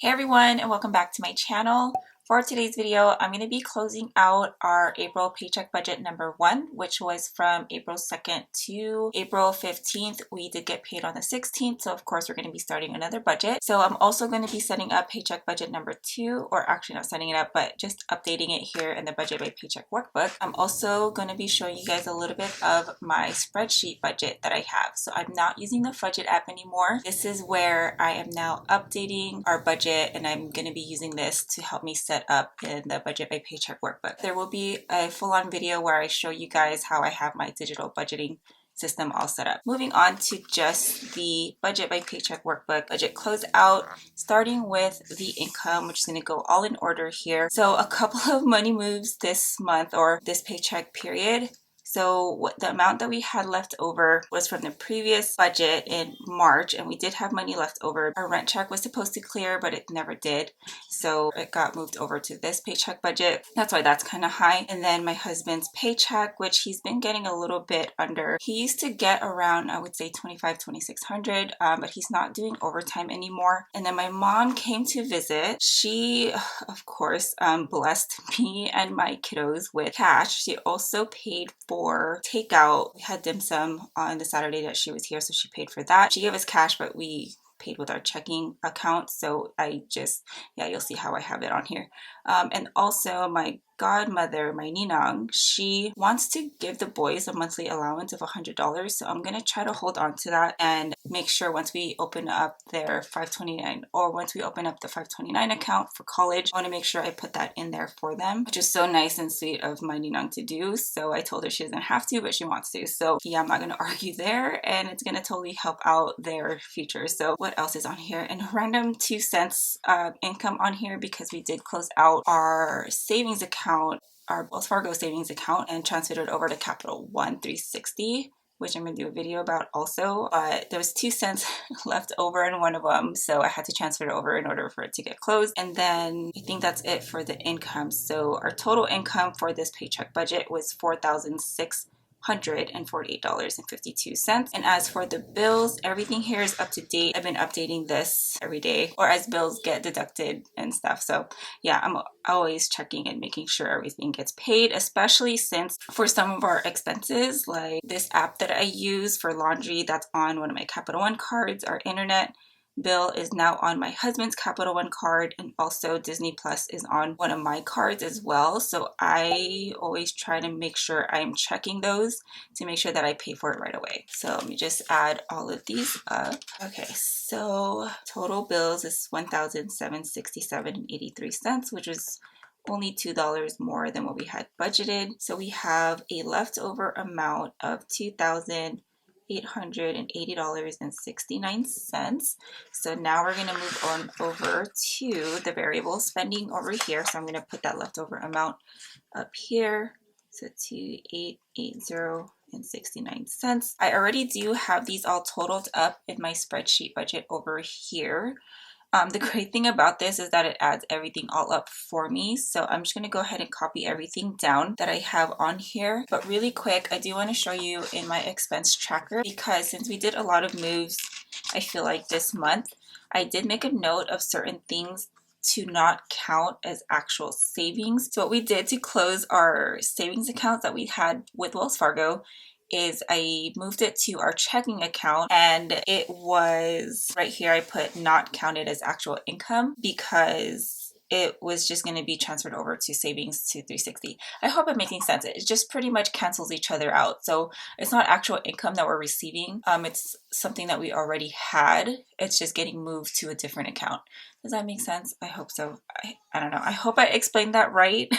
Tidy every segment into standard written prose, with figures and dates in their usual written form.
Hey everyone, and welcome back to my channel. For today's video, I'm going to be closing out our April paycheck budget number 1, which was from April 2nd to April 15th. We did get paid on the 16th, so of course we're going to be starting another budget. So I'm also going to be setting up paycheck budget number 2, or actually not setting it up, but just updating it here in the budget by paycheck workbook. I'm also going to be showing you guys a little bit of my spreadsheet budget that I have. So I'm not using the Budget app anymore. This is where I am now updating our budget, and I'm going to be using this to help me set up in the budget by paycheck workbook. There will be a full-on video where I show you guys how I have my digital budgeting system all set up. Moving on to just the budget by paycheck workbook, budget closeout, starting with the income, which is going to go all in order here. So a couple of money moves this month or this paycheck period. So the amount that we had left over was from the previous budget in March, and we did have money left over. Our rent check was supposed to clear, but it never did. So it got moved over to this paycheck budget. That's why that's kind of high. And then my husband's paycheck, which he's been getting a little bit under. He used to get around, I would say $2,500, $2,600, but he's not doing overtime anymore. And then my mom came to visit. She, of course, blessed me and my kiddos with cash. She also paid for takeout. We had dim sum on the Saturday that she was here, so she paid for that. She gave us cash, but we paid with our checking account. So you'll see how I have it on here. And also my godmother, my ninang, she wants to give the boys a monthly allowance of $100. So I'm going to try to hold on to that and make sure once we open up their 529, or once we open up the 529 account for college, I want to make sure I put that in there for them, which is so nice and sweet of my ninang to do. So I told her she doesn't have to, but she wants to. So yeah, I'm not going to argue there, and it's going to totally help out their future. So what else is on here? And random 2 cents income on here, because we did close out our savings account, our Wells Fargo savings account, and transferred it over to Capital One 360, which I'm going to do a video about also. But there was 2 cents left over in one of them, so I had to transfer it over in order for it to get closed. And then I think that's it for the income. So our total income for this paycheck budget was $4,648.52. And as for the bills, everything here is up to date. I've been updating this every day, or as bills get deducted and stuff. So yeah, I'm always checking and making sure everything gets paid, especially since for some of our expenses, like this app that I use for laundry, that's on one of my Capital One cards. Our internet bill is now on my husband's Capital One card, and also Disney Plus is on one of my cards as well. So I always try to make sure I'm checking those to make sure that I pay for it right away. So let me just add all of these up. Okay, so total bills is $1,767.83, which is only $2 more than what we had budgeted. So we have a leftover amount of $2,880.69. So now we're going to move on over to the variable spending over here. So I'm going to put that leftover amount up here. So $2,880.69. I already do have these all totaled up in my spreadsheet budget over here. The great thing about this is that it adds everything all up for me. So I'm just going to go ahead and copy everything down that I have on here. But really quick, I do want to show you in my expense tracker, because since we did a lot of moves, I feel like this month, I did make a note of certain things to not count as actual savings. So what we did to close our savings accounts that we had with Wells Fargo is I moved it to our checking account, and it was right here. I put not counted as actual income because it was just going to be transferred over to savings to 360. I hope I'm making sense. It just pretty much cancels each other out. So it's not actual income that we're receiving. It's something that we already had. It's just getting moved to a different account. Does that make sense? I hope so. I don't know. I hope I explained that right.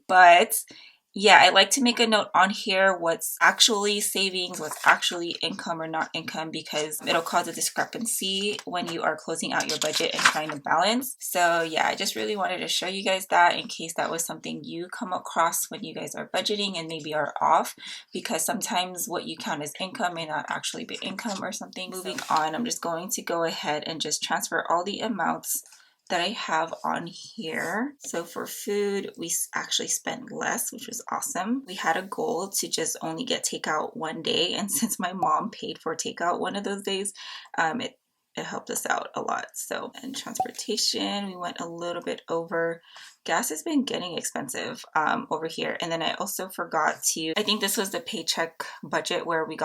But yeah, I like to make a note on here what's actually savings, what's actually income or not income, because it'll cause a discrepancy when you are closing out your budget and trying to balance. So yeah, I just really wanted to show you guys that in case that was something you come across when you guys are budgeting and maybe are off, because sometimes what you count as income may not actually be income or something. Moving on, I'm just going to go ahead and just transfer all the amounts that I have on here. So for food, we actually spent less, which was awesome. We had a goal to just only get takeout one day, and since my mom paid for takeout one of those days, it it helped us out a lot. So, and transportation, we went a little bit over. Gas has been getting expensive over here. And then I also forgot to, I think this was the paycheck budget where we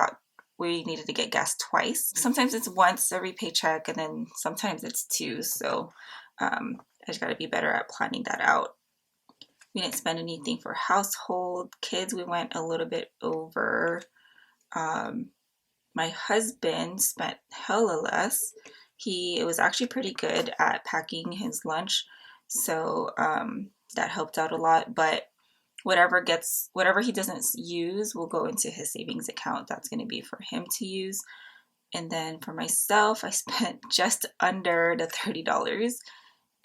needed to get gas twice. Sometimes it's once every paycheck, and then sometimes it's two. So I just got to be better at planning that out. We didn't spend anything for household. Kids, we went a little bit over. My husband spent hella less. It was actually pretty good at packing his lunch, so that helped out a lot. But whatever he doesn't use will go into his savings account. That's going to be for him to use. And then for myself, I spent just under the $30.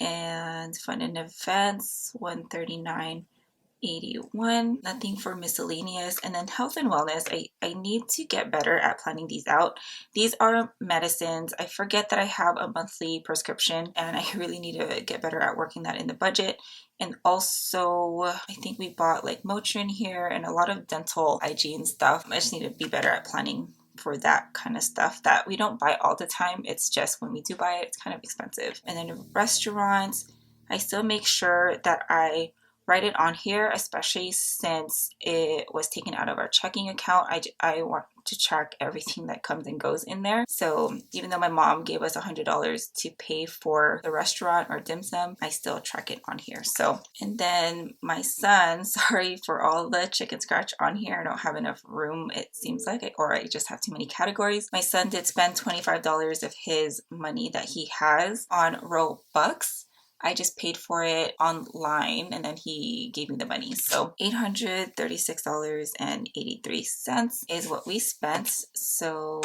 And fun and events, $139.81. Nothing for miscellaneous. And then health and wellness, I need to get better at planning these out. These are medicines. I forget that I have a monthly prescription, and I really need to get better at working that in the budget. And also, I think we bought like Motrin here and a lot of dental hygiene stuff. I just need to be better at planning for that kind of stuff that we don't buy all the time. It's just when we do buy it, it's kind of expensive. And then restaurants, I still make sure that I write it on here, especially since it was taken out of our checking account. I want to track everything that comes and goes in there. So even though my mom gave us $100 to pay for the restaurant or dim sum, I still track it on here. So, and then my son, sorry for all the chicken scratch on here. I don't have enough room, it seems like, or I just have too many categories. My son did spend $25 of his money that he has on Robux. I just paid for it online and then he gave me the money. So $836.83 is what we spent. So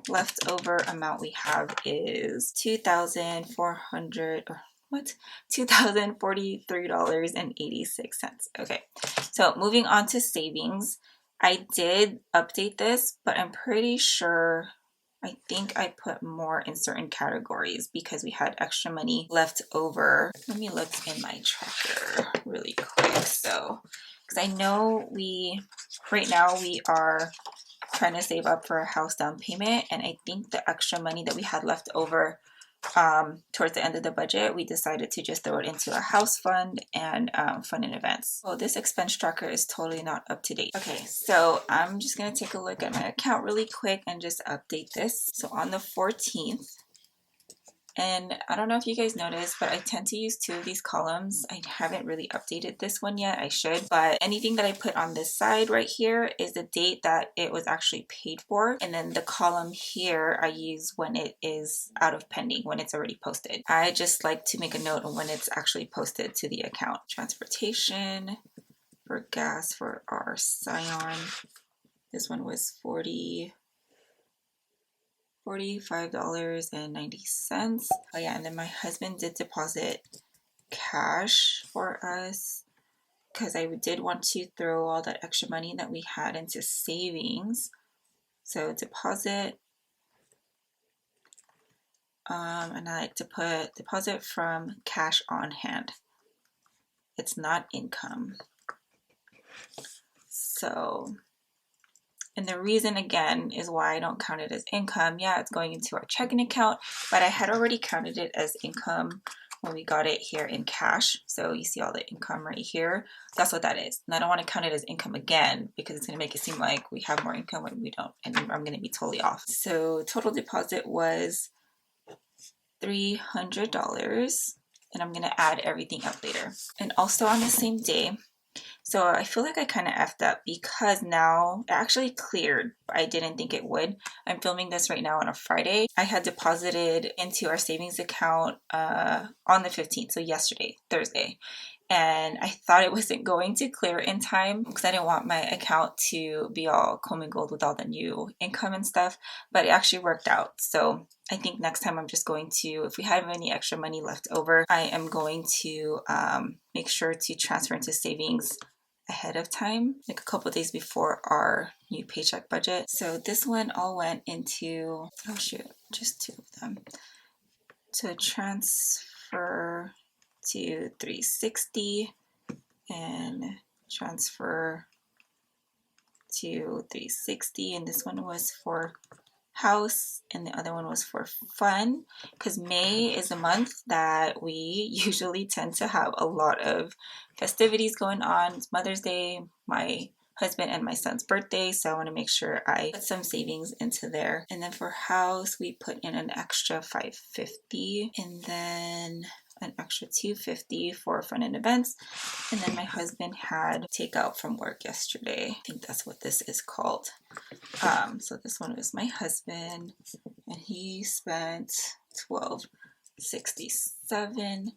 leftover amount we have is $2,043.86. Okay, so moving on to savings. I did update this, but I'm pretty sure I think I put more in certain categories because we had extra money left over. Let me look in my tracker really quick. So, because I know right now we are trying to save up for a house down payment, and I think the extra money that we had left over towards the end of the budget, we decided to just throw it into a house fund and fun and events. Oh, this expense tracker is totally not up to date. Okay, so I'm just gonna take a look at my account really quick and just update this. So on the 14th, and I don't know if you guys noticed, but I tend to use two of these columns. I haven't really updated this one yet. I should, but anything that I put on this side right here is the date that it was actually paid for. And then the column here I use when it is out of pending, when it's already posted. I just like to make a note on when it's actually posted to the account. Transportation for gas for our Scion. This one was $45.90. Oh yeah, and then my husband did deposit cash for us because I did want to throw all that extra money that we had into savings. So deposit, and I like to put deposit from cash on hand. It's not income. So, and the reason again is why I don't count it as income. Yeah, it's going into our checking account, but I had already counted it as income when we got it here in cash. So you see all the income right here. That's what that is. And I don't want to count it as income again because it's going to make it seem like we have more income when we don't, and I'm going to be totally off. So total deposit was $300, and I'm going to add everything up later. And also on the same day, so I feel like I kind of effed up because now it actually cleared. I didn't think it would. I'm filming this right now on a Friday. I had deposited into our savings account on the 15th, so yesterday, Thursday. And I thought it wasn't going to clear in time because I didn't want my account to be all commingled with all the new income and stuff, but it actually worked out. So I think next time I'm just going to, if we have any extra money left over, I am going to make sure to transfer into savings ahead of time, like a couple days before our new paycheck budget. So this one all went into, oh shoot, just two of them. To transfer to 360 and transfer to 360, and this one was for house, and the other one was for fun, because May is a month that we usually tend to have a lot of festivities going on. It's Mother's Day, my husband and my son's birthday, so I want to make sure I put some savings into there. And then for house, we put in an extra $550, and then an extra $250 for fun and events. And then my husband had takeout from work yesterday. I think that's what this is called. So this one was my husband, and he spent $12.67. And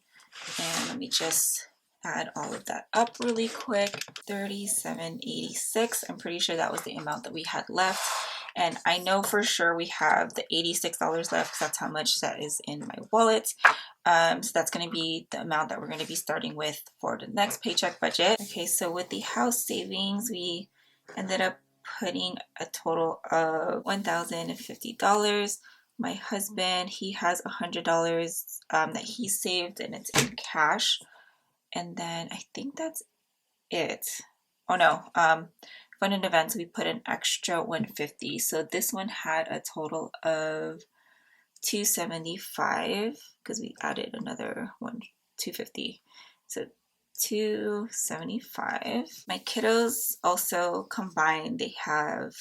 let me just add all of that up really quick. $37.86. I'm pretty sure that was the amount that we had left. And I know for sure we have the $86 left, because that's how much that is in my wallet. So that's going to be the amount that we're going to be starting with for the next paycheck budget. Okay, so with the house savings, we ended up putting a total of $1,050. My husband, he has $100 that he saved, and it's in cash. And then I think that's it. Oh no, fun and events, we put an extra $150. So this one had a total of $275, because we added another $250. So $275. My kiddos also combined, they have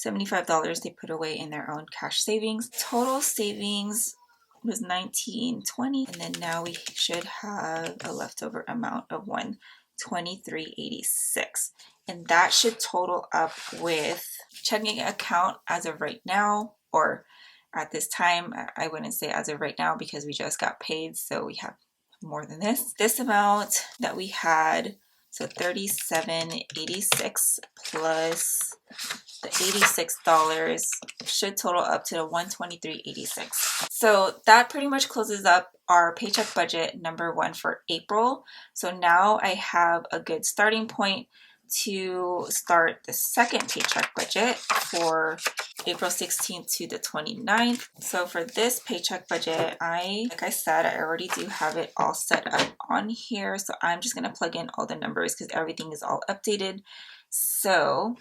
$75 they put away in their own cash savings. Total savings was $19.20, and then now we should have a leftover amount of $123.86, and that should total up with checking account as of right now, or at this time. I wouldn't say as of right now because we just got paid, so we have more than this amount that we had. So $37.86 plus the $86 should total up to the $123.86. So that pretty much closes up our paycheck budget number 1 for April. So now I have a good starting point to start the second paycheck budget for April 16th to the 29th. So for this paycheck budget, like I said, I already do have it all set up on here. So I'm just going to plug in all the numbers because everything is all updated. So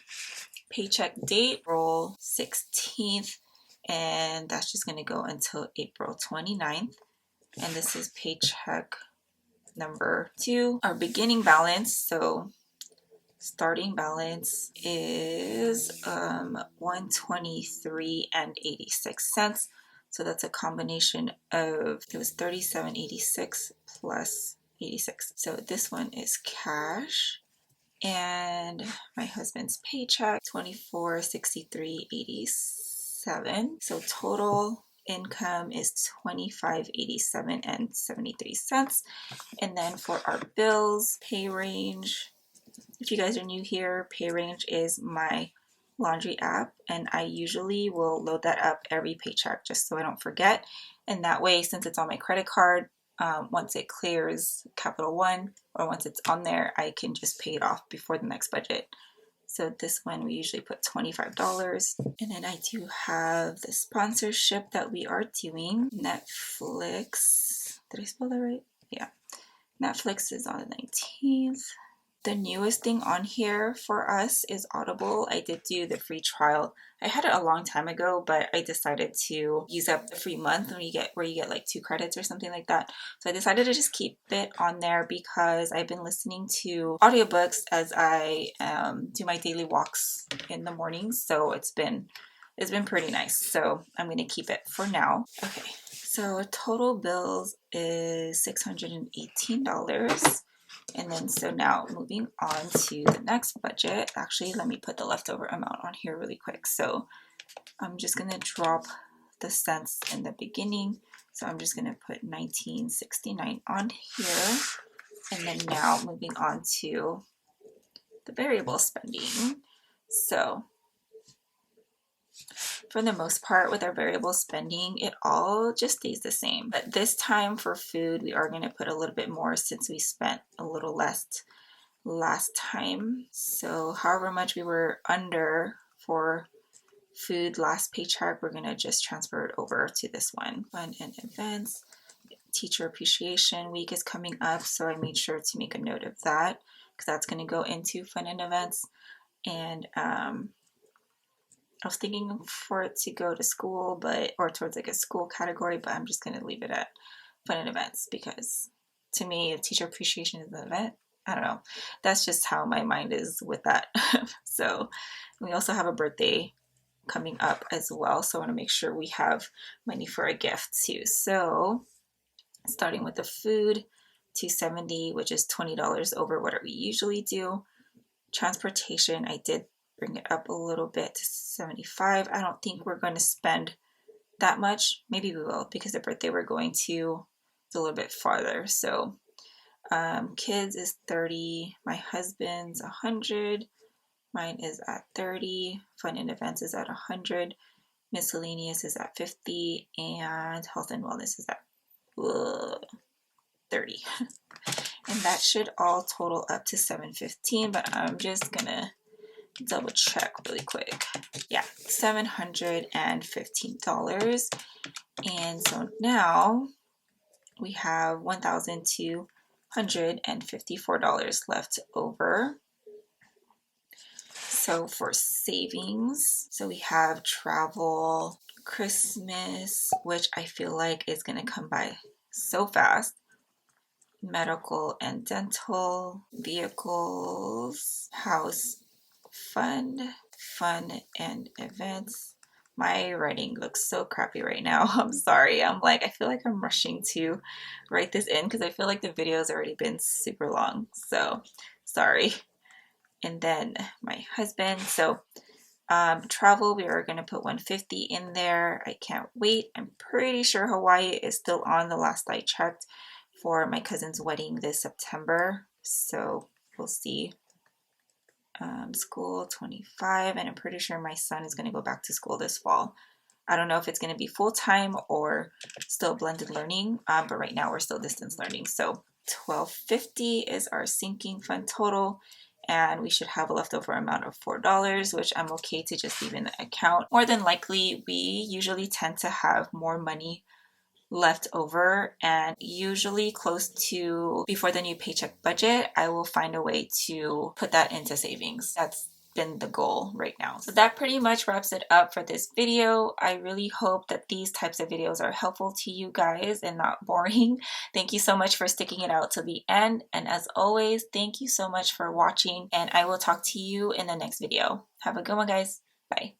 paycheck date, April 16th, and that's just going to go until April 29th. And this is paycheck number 2. Our beginning balance, so starting balance is $123.86. So that's a combination of, it was $37.86 plus 86. So this one is cash, and my husband's paycheck $24.63.87. So total income is $25.87.73. And then for our bills, pay range, if you guys are new here, pay range is my laundry app, and I usually will load that up every paycheck just so I don't forget. And that way, since it's on my credit card, once it clears Capital One, or once it's on there, I can just pay it off before the next budget. So this one we usually put $25. And then I do have the sponsorship that we are doing. Netflix. Did I spell that right? Yeah. Netflix is on the 19th. The newest thing on here for us is Audible. I did do the free trial. I had it a long time ago, but I decided to use up the free month where you get like 2 credits or something like that. So I decided to just keep it on there because I've been listening to audiobooks as I do my daily walks in the mornings. So it's been pretty nice. So I'm going to keep it for now. Okay, so total bills is $618. And then so now moving on to the next budget. Actually, let me put the leftover amount on here really quick. So I'm just going to drop the cents in the beginning. So I'm just going to put $19.69 on here. And then now moving on to the variable spending. So for the most part with our variable spending, it all just stays the same. But this time for food, we are going to put a little bit more since we spent a little less last time. So however much we were under for food last paycheck, we're going to just transfer it over to this one. Fun and events. Teacher Appreciation Week is coming up, so I made sure to make a note of that because that's going to go into fun and events. And I was thinking for it to go to school, but or towards like a school category, but I'm just gonna leave it at fun and events because to me, teacher appreciation is an event. I don't know. That's just how my mind is with that. So we also have a birthday coming up as well, so I want to make sure we have money for a gift too. So starting with the food, $270, which is $20 over what we usually do. Transportation, I did bring it up a little bit to $75. I don't think we're going to spend that much. Maybe we will because the birthday we're going to is a little bit farther. So kids is $30. My husband's $100. Mine is at $30. Fun and events is at $100. Miscellaneous is at $50. And health and wellness is at $30. And that should all total up to $715, but I'm just gonna double check really quick. Yeah, $715. And so now we have $1,254 left over. So for savings, so we have travel, Christmas, which I feel like is gonna come by so fast. Medical and dental, vehicles, house fund and events. My writing looks so crappy right now. I'm sorry. I feel like I'm rushing to write this in because I feel like the video's already been super long. So sorry. And then my husband. So travel, we are going to put $150 in there. I can't wait. I'm pretty sure Hawaii is still on the last I checked for my cousin's wedding this September. So we'll see. School, $25, and I'm pretty sure my son is going to go back to school this fall. I don't know if it's going to be full-time or still blended learning, but right now we're still distance learning. So $12.50 is our sinking fund total, and we should have a leftover amount of $4, which I'm okay to just leave in the account. More than likely, we usually tend to have more money left over, and usually close to before the new paycheck budget, I will find a way to put that into savings. That's been the goal right now. So that pretty much wraps it up for this video. I really hope that these types of videos are helpful to you guys and not boring. Thank you so much for sticking it out to the end. And as always, thank you so much for watching, and I will talk to you in the next video. Have a good one, guys. Bye.